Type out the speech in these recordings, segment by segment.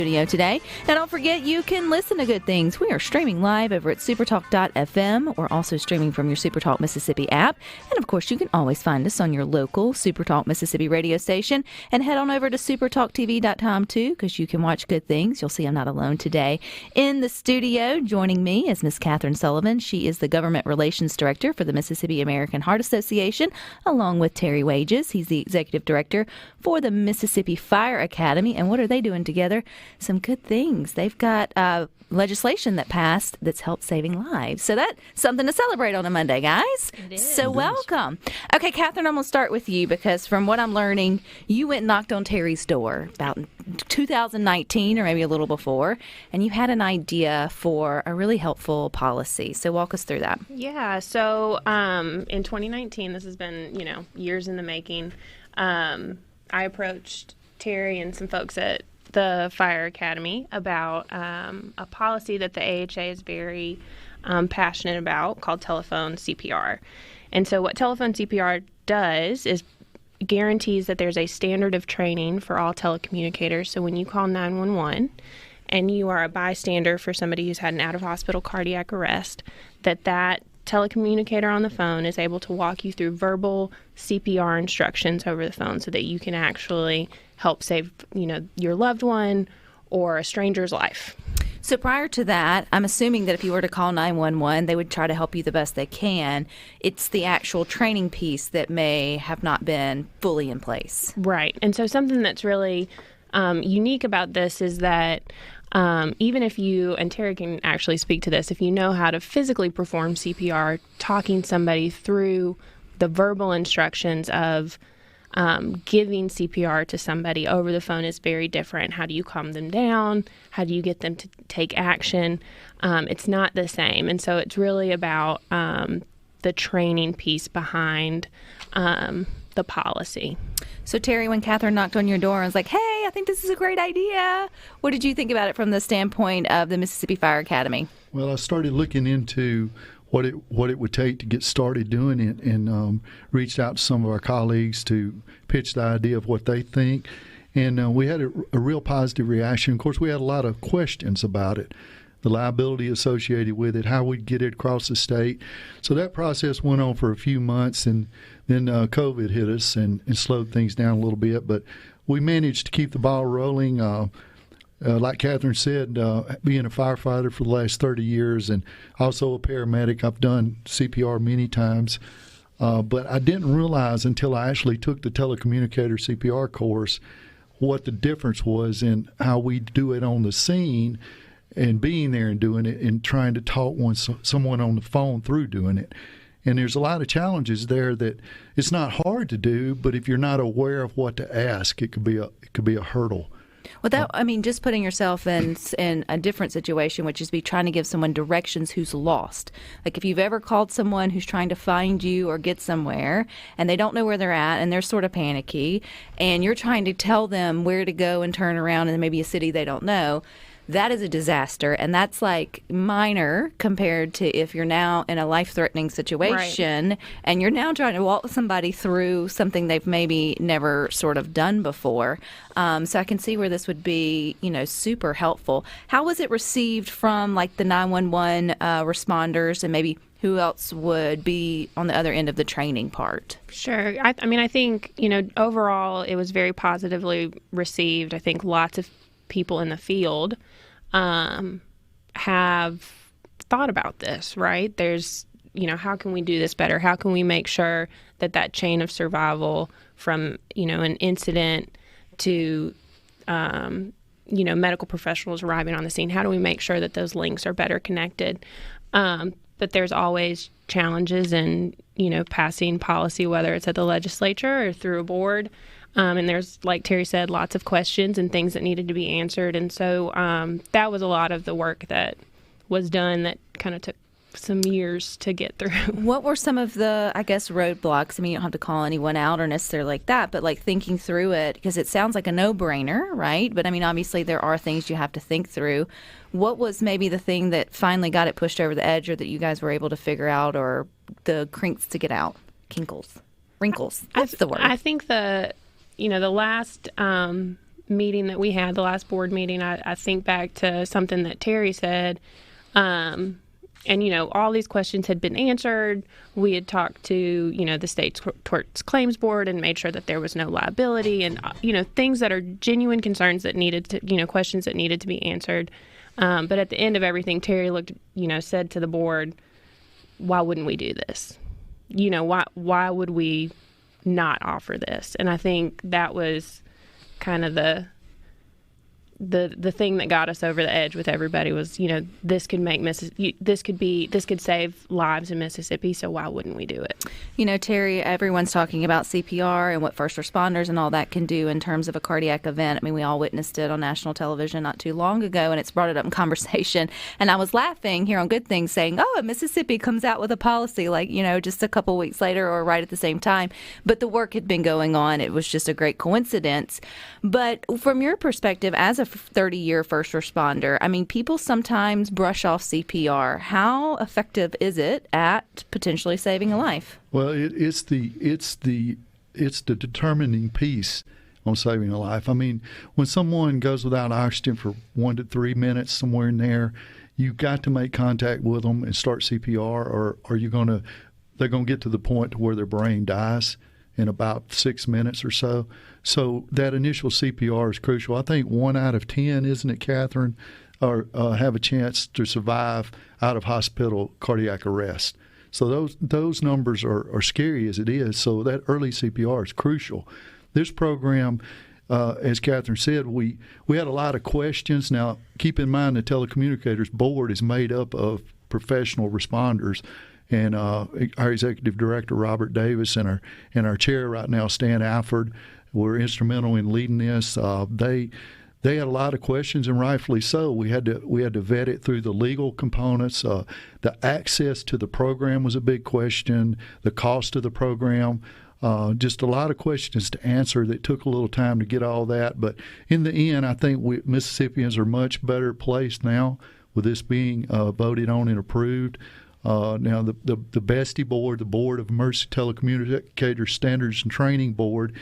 Studio today. Now, don't forget, you can listen to Good Things. We are streaming live over at supertalk.fm. We're also streaming from your SuperTalk Mississippi app. And, of course, you can always find us on your local SuperTalk Mississippi radio station. And head on over to supertalktv.com, too, because you can watch Good Things. You'll see I'm not alone today. In the studio, joining me is Miss Kathryn Sullivan. She is the Government Relations Director for the Mississippi American Heart Association, along with Terry Wages. He's the Executive Director for the Mississippi Fire Academy. And what are they doing together? Some good things. They've got legislation that passed that's helped saving lives. So that's something to celebrate on a Monday, guys. It is. So welcome. Okay, Kathryn, I'm going to start with you because from what I'm learning, you went and knocked on Terry's door about 2019 or maybe a little before, and you had an idea for a really helpful policy. So walk us through that. Yeah. So in 2019, this has been, years in the making. I approached Terry and some folks at the Fire Academy about a policy that the AHA is very passionate about called telephone CPR. And so what telephone CPR does is guarantees that there's a standard of training for all telecommunicators. So when you call 911 and you are a bystander for somebody who's had an out-of-hospital cardiac arrest, that telecommunicator on the phone is able to walk you through verbal CPR instructions over the phone so that you can actually help save, your loved one or a stranger's life. So prior to that, I'm assuming that if you were to call 911, they would try to help you the best they can. It's the actual training piece that may have not been fully in place. Right. And so something that's really unique about this is that even if you, and Terry can actually speak to this, if you know how to physically perform CPR, talking somebody through the verbal instructions of giving CPR to somebody over the phone is very different. How do you calm them down? How do you get them to take action? It's not the same. And so it's really about the training piece behind the policy. So, Terry, when Kathryn knocked on your door and was like, hey, I think this is a great idea, what did you think about it from the standpoint of the Mississippi Fire Academy? Well, I started looking into what it would take to get started doing it, and reached out to some of our colleagues to pitch the idea of what they think. And we had a real positive reaction. Of course, we had a lot of questions about it, the liability associated with it, how we'd get it across the state. So that process went on for a few months, and then COVID hit us and slowed things down a little bit. But we managed to keep the ball rolling. Like Kathryn said, being a firefighter for the last 30 years and also a paramedic, I've done CPR many times. But I didn't realize until I actually took the Telecommunicator CPR course what the difference was in how we do it on the scene and being there and doing it and trying to talk someone on the phone through doing it. And there's a lot of challenges there that it's not hard to do, but if you're not aware of what to ask, it could be a hurdle. Well, just putting yourself in a different situation, which is be trying to give someone directions who's lost. Like if you've ever called someone who's trying to find you or get somewhere and they don't know where they're at and they're sort of panicky and you're trying to tell them where to go and turn around in maybe a city they don't know, that is a disaster. And that's like minor compared to if you're now in a life-threatening situation right. and you're now trying to walk somebody through something they've maybe never sort of done before. So I can see where this would be, super helpful. How was it received from like the 911 responders and maybe who else would be on the other end of the training part? Sure. I think, overall it was very positively received. I think lots of people in the field have thought about this, right? There's, how can we do this better? How can we make sure that chain of survival from, an incident to, medical professionals arriving on the scene, how do we make sure that those links are better connected? But there's always challenges in, passing policy, whether it's at the legislature or through a board. And there's, like Terry said, lots of questions and things that needed to be answered. And so that was a lot of the work that was done that kind of took some years to get through. What were some of the, roadblocks? You don't have to call anyone out or necessarily like that, but like thinking through it, because it sounds like a no-brainer, right? But obviously there are things you have to think through. What was maybe the thing that finally got it pushed over the edge or that you guys were able to figure out, or the kinks to get out? Wrinkles. That's the word. I think the last meeting that we had, the last board meeting, I think back to something that Terry said. And, all these questions had been answered. We had talked to, the state's torts claims board and made sure that there was no liability and, things that are genuine concerns that needed to, questions that needed to be answered. But at the end of everything, Terry said to the board, why wouldn't we do this? Why would we not offer this? And I think that was kind of the thing that got us over the edge with everybody was, this could make this could save lives in Mississippi, so why wouldn't we do it? Terry, everyone's talking about CPR and what first responders and all that can do in terms of a cardiac event. I mean, we all witnessed it on national television not too long ago, and it's brought it up in conversation. And I was laughing here on Good Things saying, Mississippi comes out with a policy just a couple weeks later or right at the same time. But the work had been going on. It was just a great coincidence. But from your perspective as a 30-year first responder, I mean, people sometimes brush off CPR. How effective is it at potentially saving a life? Well, it's the determining piece on saving a life. I mean, when someone goes without oxygen for 1 to 3 minutes, somewhere in there, you've got to make contact with them and start CPR, or they're going to get to the point to where their brain dies in about 6 minutes or so. So that initial CPR is crucial. I think 1 out of 10, isn't it, Kathryn, have a chance to survive out of hospital cardiac arrest. So those numbers are scary as it is. So that early CPR is crucial. This program, as Kathryn said, we had a lot of questions. Now, keep in mind the Telecommunicators Board is made up of professional responders. And our executive director, Robert Davis, and our chair right now, Stan Alford, were instrumental in leading this. They had a lot of questions, and rightfully so. We had to vet it through the legal components. The access to the program was a big question. The cost of the program, just a lot of questions to answer that took a little time to get all that. But in the end, I think Mississippians are much better placed now with this being voted on and approved. Now, the BESTE board, the Board of Emergency Telecommunicator Standards and Training Board,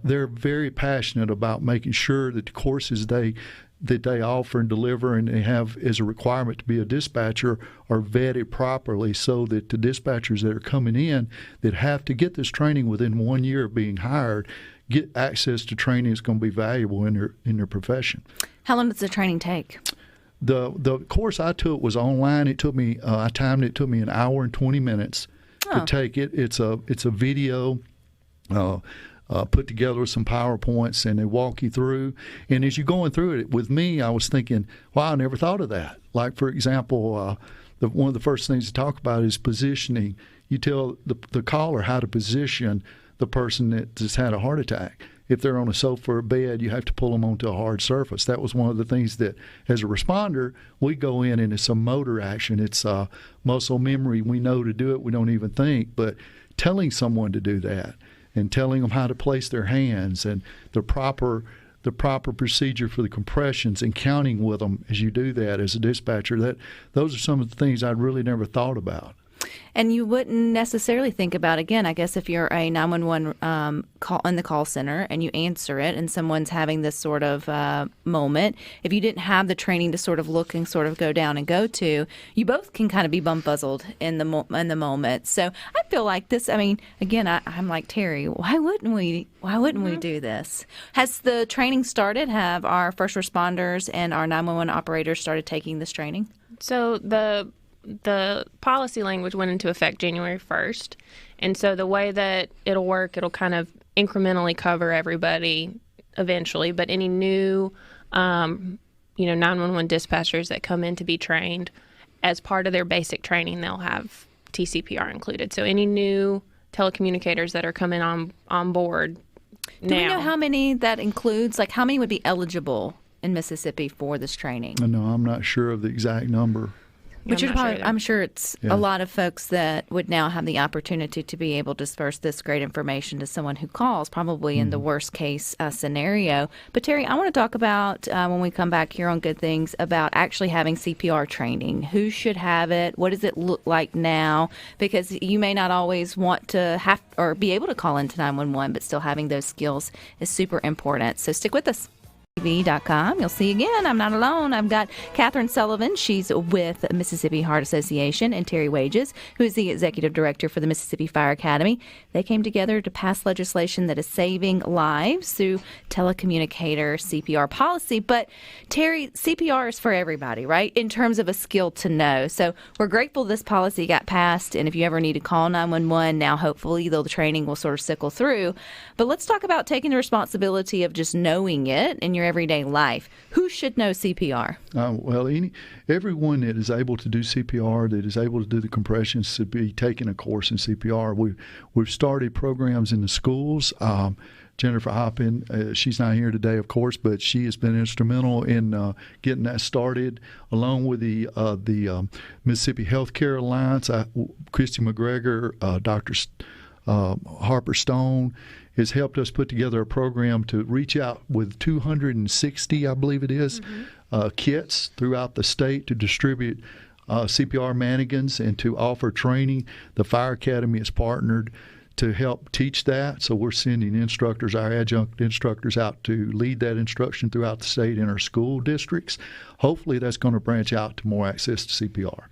they're very passionate about making sure that the courses that they offer and deliver and they have as a requirement to be a dispatcher are vetted properly, so that the dispatchers that are coming in that have to get this training within 1 year of being hired get access to training that's going to be valuable in their profession. How long does the training take? The course I took was online. It took me I timed it. It took me 1 hour and 20 minutes to take it. It's a video put together with some PowerPoints, and they walk you through. And as you're going through it with me, I was thinking, wow, I never thought of that. Like, for example, one of the first things to talk about is positioning. You tell the caller how to position the person that just had a heart attack. If they're on a sofa or a bed, you have to pull them onto a hard surface. That was one of the things that, as a responder, we go in and it's a motor action. It's muscle memory. We know to do it. We don't even think. But telling someone to do that and telling them how to place their hands and the proper procedure for the compressions and counting with them as you do that as a dispatcher, those are some of the things I'd really never thought about. And you wouldn't necessarily think about, again, I guess if you're a 911 call in the call center and you answer it and someone's having this sort of moment, if you didn't have the training to sort of look and sort of go down and go to, you both can kind of be bumfuzzled in the moment. So I feel like this, I mean, again, I'm like, Terry, why wouldn't we do this? Has the training started? Have our first responders and our 911 operators started taking this training? So the policy language went into effect January 1st. And so the way that it'll work, it'll kind of incrementally cover everybody eventually. But any new, 911 dispatchers that come in to be trained, as part of their basic training, they'll have TCPR included. So any new telecommunicators that are coming on board now. Do we know how many that includes? Like, how many would be eligible in Mississippi for this training? No, I'm not sure of the exact number. But I'm sure it's a lot of folks that would now have the opportunity to be able to disperse this great information to someone who calls, probably in the worst case scenario. But Terry, I want to talk about, when we come back here on Good Things, about actually having CPR training. Who should have it? What does it look like now? Because you may not always want to have or be able to call into 911, but still having those skills is super important. So stick with us. TV.com. You'll see again, I'm not alone. I've got Kathryn Sullivan. She's with Mississippi Heart Association, and Terry Wages, who is the executive director for the Mississippi Fire Academy. They came together to pass legislation that is saving lives through Telecommunicator CPR policy. But Terry, CPR is for everybody, right? In terms of a skill to know. So we're grateful this policy got passed. And if you ever need to call 911, now hopefully the training will sort of sickle through. But let's talk about taking the responsibility of just knowing it in your everyday life. Who should know CPR? Well, everyone that is able to do CPR, that is able to do the compressions, should be taking a course in CPR. We've started programs in the schools. Jennifer Hoppin, she's not here today, of course, but she has been instrumental in getting that started, along with the Mississippi Healthcare Alliance. Christy McGregor, Dr. Harper Stone has helped us put together a program to reach out with 260, I believe it is, kits throughout the state to distribute CPR mannequins and to offer training. The Fire Academy has partnered to help teach that, so we're sending instructors, our adjunct instructors, out to lead that instruction throughout the state in our school districts. Hopefully that's going to branch out to more access to CPR.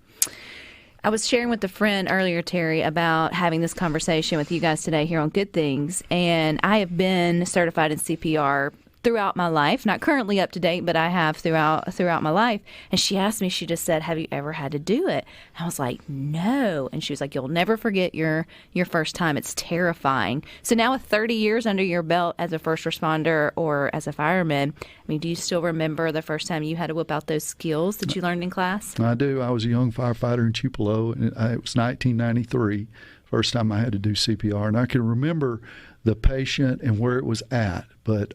I was sharing with a friend earlier, Terry, about having this conversation with you guys today here on Good Things, and I have been certified in CPR throughout my life, not currently up to date, but I have throughout my life. And she asked me, she just said, "Have you ever had to do it?" I was like, "No." And she was like, "You'll never forget your first time. It's terrifying." So now with 30 years under your belt as a first responder or as a fireman, I mean, do you still remember the first time you had to whip out those skills that you learned in class? I do. I was a young firefighter in Tupelo, and it was 1993, first time I had to do CPR. And I can remember the patient and where it was at. But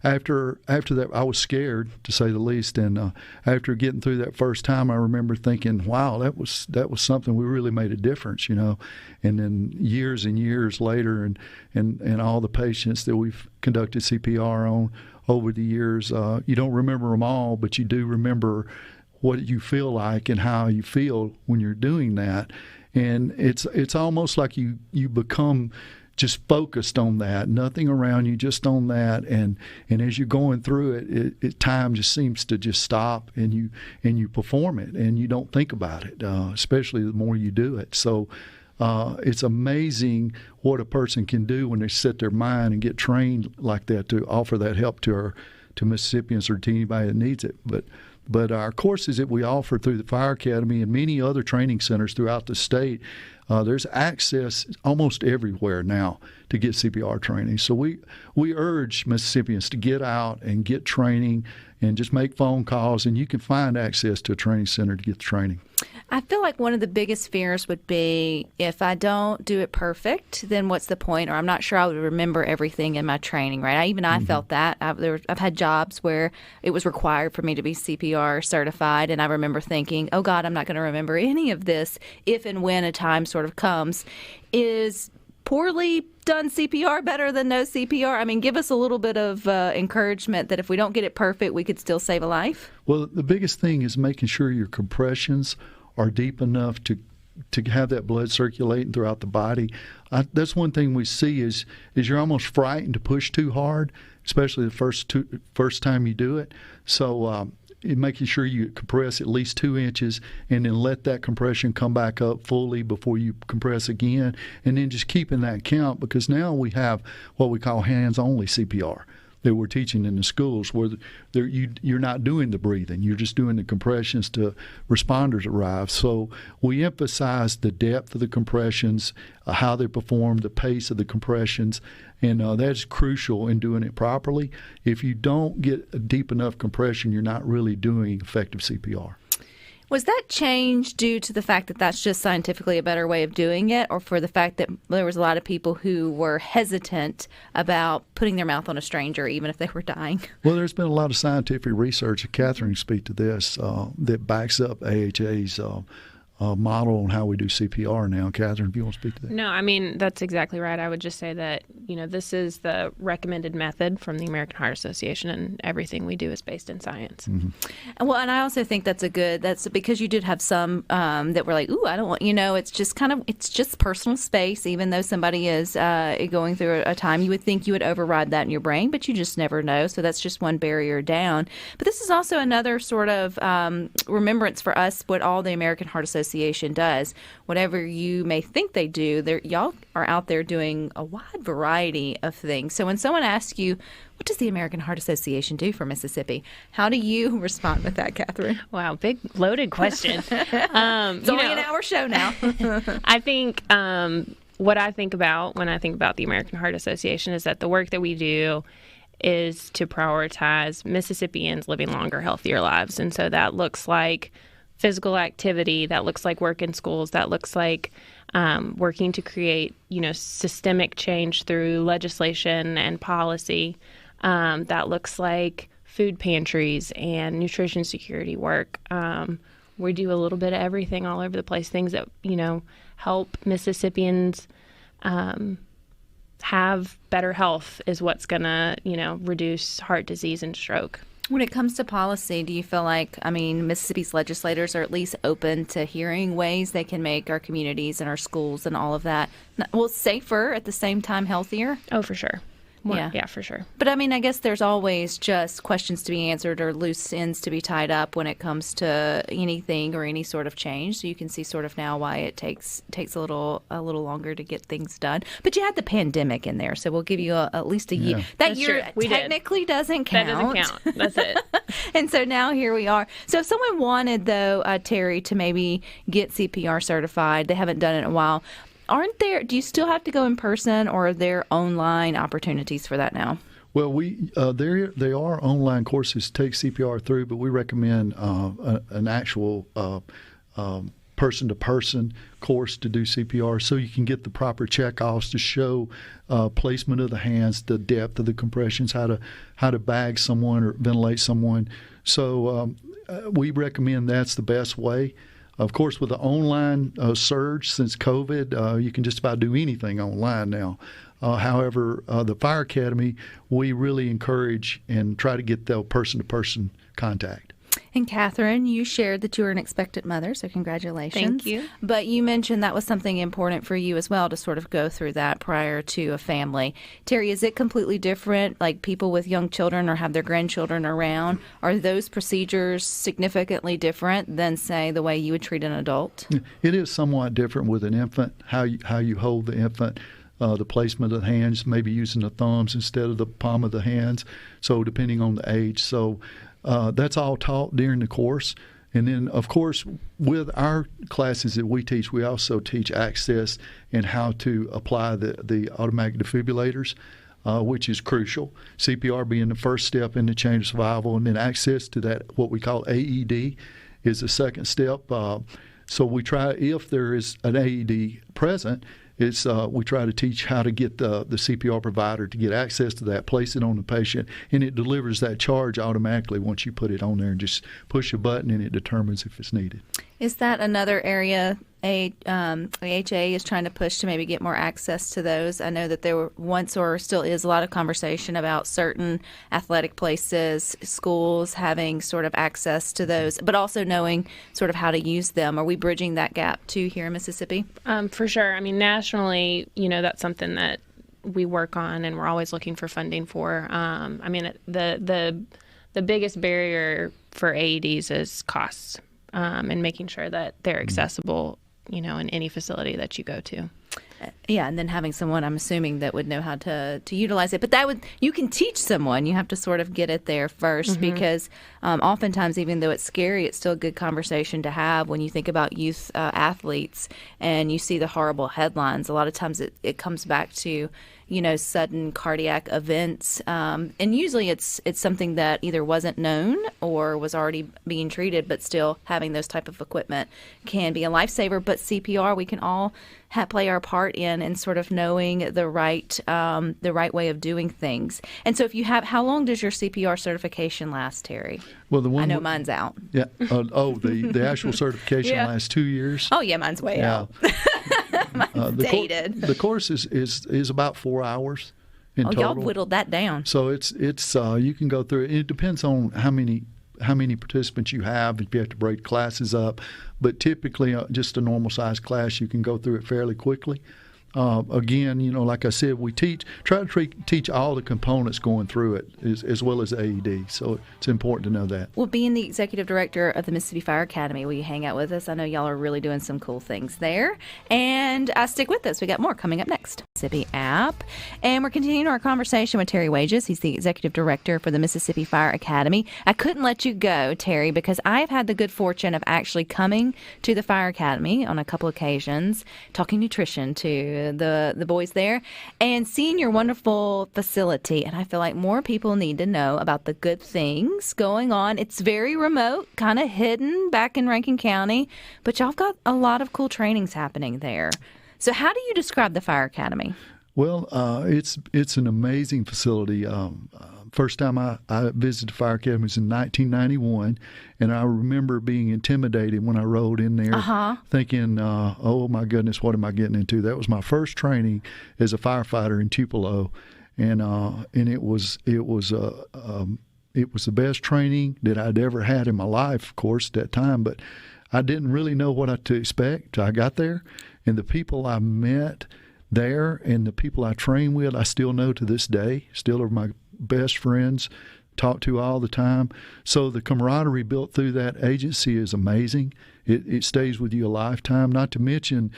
after that, I was scared, to say the least. And after getting through that first time, I remember thinking, "Wow, that was something. We really made a difference," you know. And then years and years later, and all the patients that we've conducted CPR on over the years, you don't remember them all, but you do remember what you feel like and how you feel when you're doing that. And it's almost like you become just focused on that, nothing around you, just on that, and as you're going through it, time just seems to just stop, and you perform it, and you don't think about it, especially the more you do it. So it's amazing what a person can do when they set their mind and get trained like that to offer that help to Mississippians or to anybody that needs it. But our courses that we offer through the Fire Academy and many other training centers throughout the state, there's access almost everywhere now to get CPR training. So we urge Mississippians to get out and get training and just make phone calls, and you can find access to a training center to get the training. I feel like one of the biggest fears would be, if I don't do it perfect, then what's the point? Or I'm not sure I would remember everything in my training, right? I felt that. I've had jobs where it was required for me to be CPR certified, and I remember thinking, "Oh God, I'm not going to remember any of this if and when a time sort of comes." Is poorly done CPR better than no CPR? I mean, give us a little bit of encouragement that if we don't get it perfect, we could still save a life. Well, the biggest thing is making sure your compressions are deep enough to have that blood circulating throughout the body. That's one thing we see is you're almost frightened to push too hard, especially the first time you do it. So making sure you compress at least 2 inches and then let that compression come back up fully before you compress again, and then just keeping that count, because now we have what we call hands-only CPR that we're teaching in the schools, where you're not doing the breathing, you're just doing the compressions till responders arrive. So we emphasize the depth of the compressions, how they perform, the pace of the compressions, and that's crucial in doing it properly. If you don't get a deep enough compression, you're not really doing effective CPR. Was that change due to the fact that that's just scientifically a better way of doing it, or for the fact that there was a lot of people who were hesitant about putting their mouth on a stranger even if they were dying? Well, there's been a lot of scientific research, and Kathryn can speak to this, that backs up AHA's model on how we do CPR now. Kathryn, if you want to speak to that. No, I mean, that's exactly right. I would just say that, this is the recommended method from the American Heart Association, and everything we do is based in science. Well, and I also think that's because you did have some that were like, ooh, I don't want, it's just personal space, even though somebody is going through a time. You would think you would override that in your brain, but you just never know. So that's just one barrier down. But this is also another sort of remembrance for us, what all the American Heart Association does. Whatever you may think they do, y'all are out there doing a wide variety of things. So when someone asks you, what does the American Heart Association do for Mississippi? How do you respond with that, Kathryn? Wow, big loaded question. It's only an hour show now. I think what I think about when I think about the American Heart Association is that the work that we do is to prioritize Mississippians living longer, healthier lives. And so that looks like physical activity, that looks like work in schools, that looks like working to create, systemic change through legislation and policy. That looks like food pantries and nutrition security work. We do a little bit of everything all over the place, things that, help Mississippians have better health is what's going to, reduce heart disease and stroke. When it comes to policy, do you feel like, Mississippi's legislators are at least open to hearing ways they can make our communities and our schools and all of that, safer, at the same time healthier? Oh, for sure. Yeah, for sure. But I guess there's always just questions to be answered or loose ends to be tied up when it comes to anything or any sort of change. So you can see sort of now why it takes a little longer to get things done. But you had the pandemic in there, so we'll give you at least a year. Yeah. That year technically doesn't count. That doesn't count. That's it. And so now here we are. So if someone wanted, though, Terry, to maybe get CPR certified, they haven't done it in a while. Do you still have to go in person, or are there online opportunities for that now? Well, there are online courses to take CPR through, but we recommend an actual person-to-person course to do CPR, so you can get the proper checkoffs to show placement of the hands, the depth of the compressions, how to bag someone or ventilate someone. So we recommend that's the best way. Of course, with the online surge since COVID, you can just about do anything online now. However, the Fire Academy, we really encourage and try to get the person-to-person contact. And Kathryn, you shared that you were an expectant mother, so congratulations. Thank you. But you mentioned that was something important for you as well, to sort of go through that prior to a family. Terry, is it completely different, like people with young children or have their grandchildren around? Are those procedures significantly different than, say, the way you would treat an adult? It is somewhat different with an infant, how you hold the infant. The placement of the hands, maybe using the thumbs instead of the palm of the hands, so depending on the age. So that's all taught during the course. And then, of course, with our classes that we teach, we also teach access and how to apply the automatic defibrillators, which is crucial. CPR being the first step in the chain of survival, and then access to that, what we call AED, is the second step. So we try, if there is an AED present, we try to teach how to get the CPR provider to get access to that, place it on the patient, and it delivers that charge automatically once you put it on there and just push a button and it determines if it's needed. Is that another area AHA is trying to push to maybe get more access to those? I know that there were once, or still is, a lot of conversation about certain athletic places, schools having sort of access to those, but also knowing sort of how to use them. Are we bridging that gap too here in Mississippi? For sure. nationally, that's something that we work on and we're always looking for funding for. The biggest barrier for AEDs is costs, and making sure that they're accessible, in any facility that you go to. Yeah, and then having someone, I'm assuming, that would know how to utilize it. But you can teach someone. You have to sort of get it there first, because oftentimes, even though it's scary, it's still a good conversation to have when you think about youth athletes and you see the horrible headlines. A lot of times it comes back to, sudden cardiac events. And usually it's something that either wasn't known or was already being treated, but still having those type of equipment can be a lifesaver. But CPR, we can all play our part in sort of knowing the right way of doing things. And so how long does your CPR certification last, Terry? Well, I know mine's out. Yeah. The actual certification lasts 2 years. Oh, yeah, mine's way out. Mine's dated. The course is about 4 hours in total. Y'all whittled that down. So it's you can go through it. It depends on how many participants you have, if you have to break classes up. But typically, just a normal size class, you can go through it fairly quickly. Again, like I said, we try to teach all the components going through it, as well as AED. So it's important to know that. Well, being the executive director of the Mississippi Fire Academy, will you hang out with us? I know y'all are really doing some cool things there. And stick with us. We got more coming up next. Mississippi app. And we're continuing our conversation with Terry Wages. He's the executive director for the Mississippi Fire Academy. I couldn't let you go, Terry, because I've had the good fortune of actually coming to the Fire Academy on a couple occasions, talking nutrition to the boys there, and seeing your wonderful facility. And I feel like more people need to know about the good things going on. It's very remote, kind of hidden back in Rankin County, but y'all got a lot of cool trainings happening there. So how do you describe the Fire Academy? Well, it's an amazing facility. First time I visited the Fire Academy was in 1991, and I remember being intimidated when I rode in there, thinking, "Oh my goodness, what am I getting into?" That was my first training as a firefighter in Tupelo, and it was the best training that I'd ever had in my life, of course, at that time. But I didn't really know what to expect. I got there, and the people I met there and the people I train with, I still know to this day, still are my best friends, talk to all the time. So the camaraderie built through that agency is amazing. It stays with you a lifetime, not to mention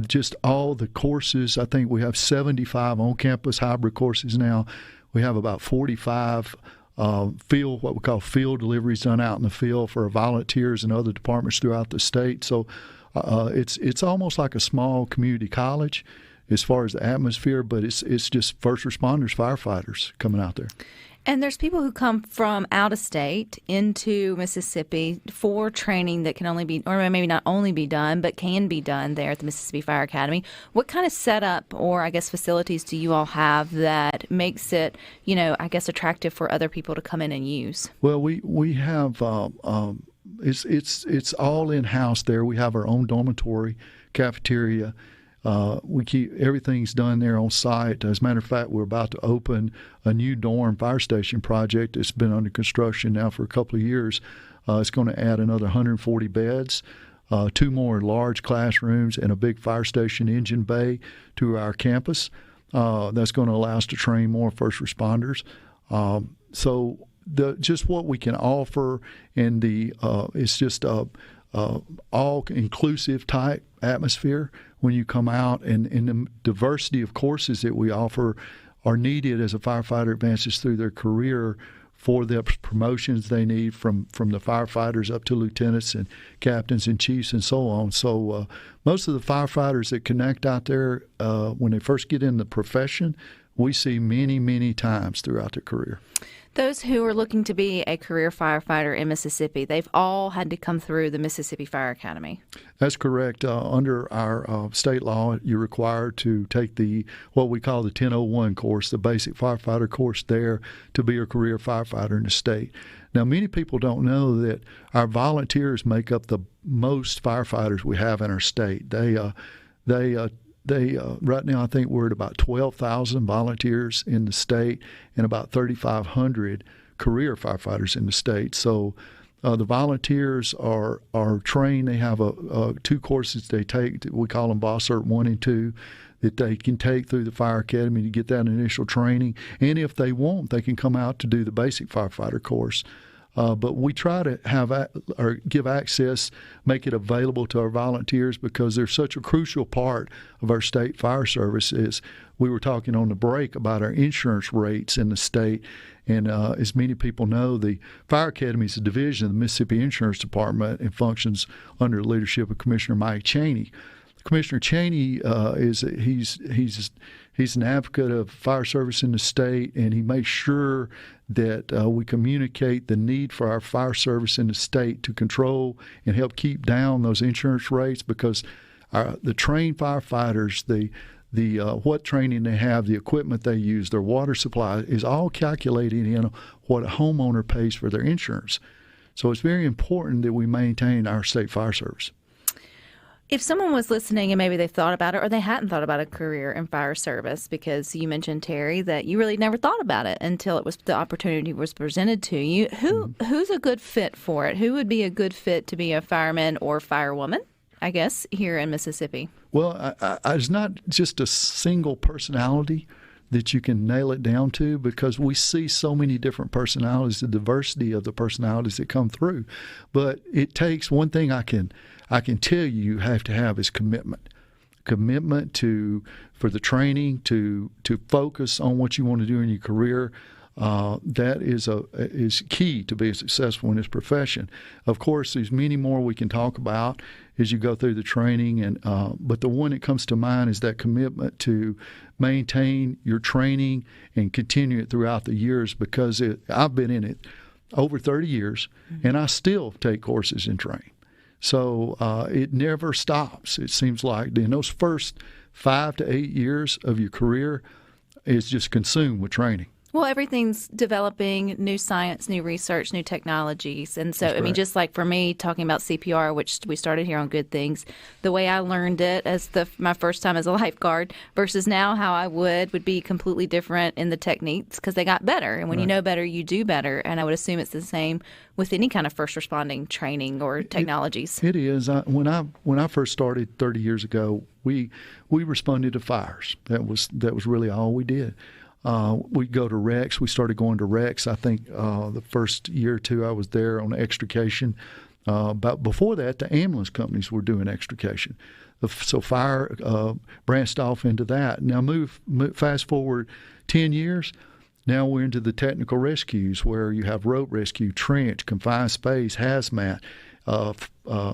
just all the courses. I think we have 75 on-campus hybrid courses now. We have about 45 what we call field deliveries done out in the field for volunteers and other departments throughout the state. So it's almost like a small community college as far as the atmosphere, but it's just first responders, firefighters coming out there. And there's people who come from out of state into Mississippi for training that can only be, or maybe not only be done, but can be done there at the Mississippi Fire Academy. What kind of setup or, I guess, facilities do you all have that makes it, attractive for other people to come in and use? Well, we have it's all in-house there. We have our own dormitory, cafeteria. We keep everything's done there on site. As a matter of fact, we're about to open a new dorm fire station project. It's been under construction now for a couple of years. It's going to add another 140 beds, 2 more large classrooms, and a big fire station engine bay to our campus. That's going to allow us to train more first responders. So just what we can offer, and it's just all-inclusive type atmosphere when you come out, and the diversity of courses that we offer are needed as a firefighter advances through their career for the promotions they need from the firefighters up to lieutenants and captains and chiefs and so on. So most of the firefighters that connect out there, when they first get in the profession, we see many, many times throughout their career. Those who are looking to be a career firefighter in Mississippi, they've all had to come through the Mississippi Fire Academy. That's correct. Under our state law, you're required to take what we call the 1001 course, the basic firefighter course there, to be a career firefighter in the state. Now, many people don't know that our volunteers make up the most firefighters we have in our state. They right now, I think we're at about 12,000 volunteers in the state and about 3,500 career firefighters in the state. So the volunteers are trained. They have 2 courses they take. We call them Boss Cert 1 and 2, that they can take through the Fire Academy to get that initial training. And if they want, they can come out to do the basic firefighter course. But we try to give access, make it available to our volunteers, because they're such a crucial part of our state fire service. As we were talking on the break about our insurance rates in the state, and as many people know, the Fire Academy is a division of the Mississippi Insurance Department and functions under the leadership of Commissioner Mike Chaney. Commissioner Chaney he's He's an advocate of fire service in the state, and he makes sure that we communicate the need for our fire service in the state to control and help keep down those insurance rates, because the trained firefighters, the what training they have, the equipment they use, their water supply is all calculated in what a homeowner pays for their insurance. So it's very important that we maintain our state fire service. If someone was listening and maybe they thought about it or they hadn't thought about a career in fire service, because you mentioned, Terry, that you really never thought about it until the opportunity was presented to you. Who's a good fit for it? Who would be a good fit to be a fireman or firewoman, I guess, here in Mississippi? Well, it's not just a single personality that you can nail it down to, because we see so many different personalities, the diversity of the personalities that come through. But it takes one thing I can tell you have to have is commitment. Commitment for the training, to focus on what you want to do in your career. That is key to being successful in this profession. Of course, there's many more we can talk about as you go through the training, but the one that comes to mind is that commitment to maintain your training and continue it throughout the years, because I've been in it over 30 years, and I still take courses and train. So it never stops. It seems like in those first 5 to 8 years of your career is just consumed with training. Well, everything's developing, new science, new research, new technologies. And so, I mean, just like for me, talking about CPR, which we started here on Good Things, the way I learned it as my first time as a lifeguard versus now how I would be completely different in the techniques, because they got better. And when you know better, you do better. And I would assume it's the same with any kind of first responding training or technologies. It is. When I first started 30 years ago, we responded to fires. That was really all we did. We'd go to wrecks. We started going to wrecks. I think the first year or two I was there on extrication. But before that, the ambulance companies were doing extrication. So fire branched off into that. Now fast forward 10 years. Now we're into the technical rescues, where you have rope rescue, trench, confined space, hazmat.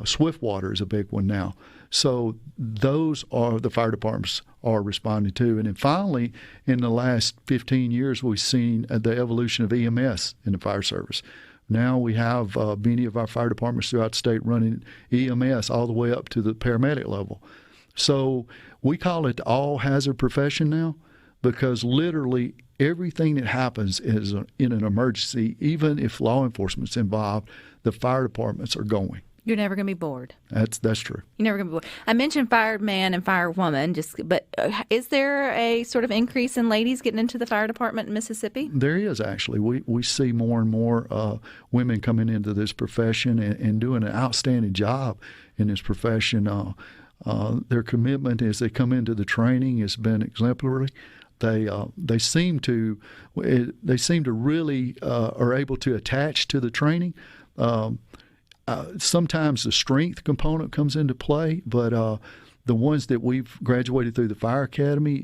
Swift water is a big one now. So those are the fire departments are responding to. And then finally, in the last 15 years, we've seen the evolution of EMS in the fire service. Now we have many of our fire departments throughout the state running EMS all the way up to the paramedic level. So we call it the all-hazard profession now, because literally everything that happens is in an emergency. Even if law enforcement's involved, the fire departments are going. You're never going to be bored. That's true. You're never going to be bored. I mentioned fireman and firewoman, but is there a sort of increase in ladies getting into the fire department in Mississippi? There is, actually. We see more and more women coming into this profession and doing an outstanding job in this profession. Their commitment as they come into the training has been exemplary. They seem to really are able to attach to the training. Sometimes the strength component comes into play, but the ones that we've graduated through the fire academy,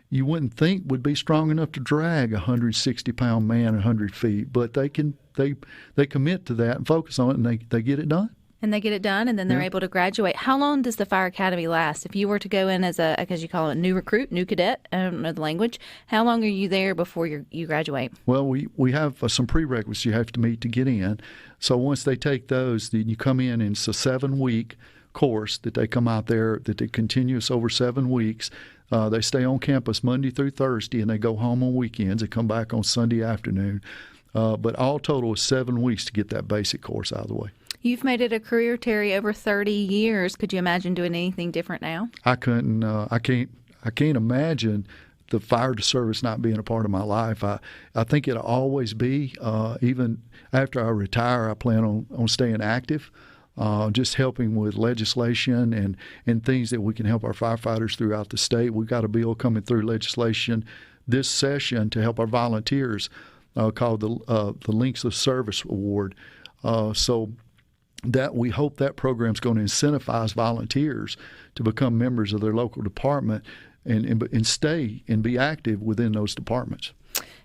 you wouldn't think would be strong enough to drag a 160-pound man 100 feet, but they commit to that and focus on it, and they get it done. And they get it done, and then they're able to graduate. How long does the fire academy last? If you were to go in as you call it, new recruit, new cadet, I don't know the language, how long are you there before you graduate? Well, we have some prerequisites you have to meet to get in. So once they take those, then you come in, and it's a 7-week course that they come out there, that they continuous over 7 weeks. They stay on campus Monday through Thursday, and they go home on weekends. They come back on Sunday afternoon. But all total is 7 weeks to get that basic course out of the way. You've made it a career, Terry, over 30 years. Could you imagine doing anything different now? I couldn't. I can't imagine the fire service not being a part of my life. I think it'll always be. Even after I retire, I plan on staying active, just helping with legislation and things that we can help our firefighters throughout the state. We've got a bill coming through legislation this session to help our volunteers, called the Links of Service Award. So that we hope that program's going to incentivize volunteers to become members of their local department and stay and be active within those departments.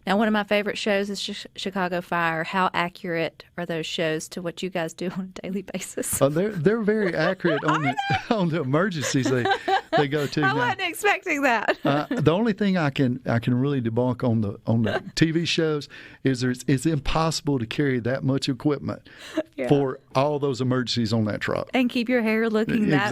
Now, one of my favorite shows is Chicago Fire. How accurate are those shows to what you guys do on a daily basis? They're very accurate on the emergencies. they go to I now. wasn't expecting that. The only thing I can really debunk on the TV shows is it's impossible to carry that much equipment for all those emergencies on that truck. And keep your hair looking that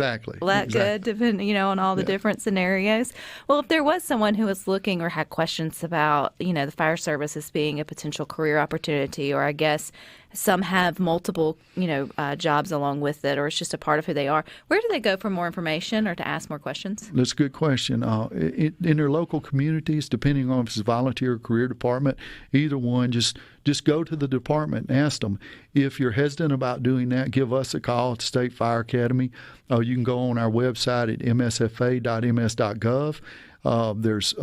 good, depending, on all the different scenarios. Well, if there was someone who was looking or had questions about, the fire service as being a potential career opportunity, or I guess some have multiple, jobs along with it, or it's just a part of who they are, where do they go for more information or to ask more questions? That's a good question. In their local communities, depending on if it's a volunteer or career department, either one, just go to the department and ask them. If you're hesitant about doing that, give us a call at the State Fire Academy. You can go on our website at msfa.ms.gov. There's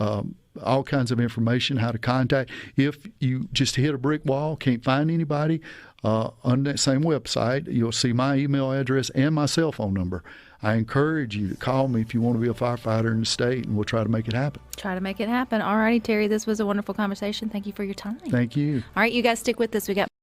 all kinds of information, how to contact. If you just hit a brick wall, can't find anybody, on that same website, you'll see my email address and my cell phone number. I encourage you to call me if you want to be a firefighter in the state, and we'll try to make it happen. Try to make it happen. All righty, Terry, this was a wonderful conversation. Thank you for your time. Thank you. All right, you guys stick with us. We got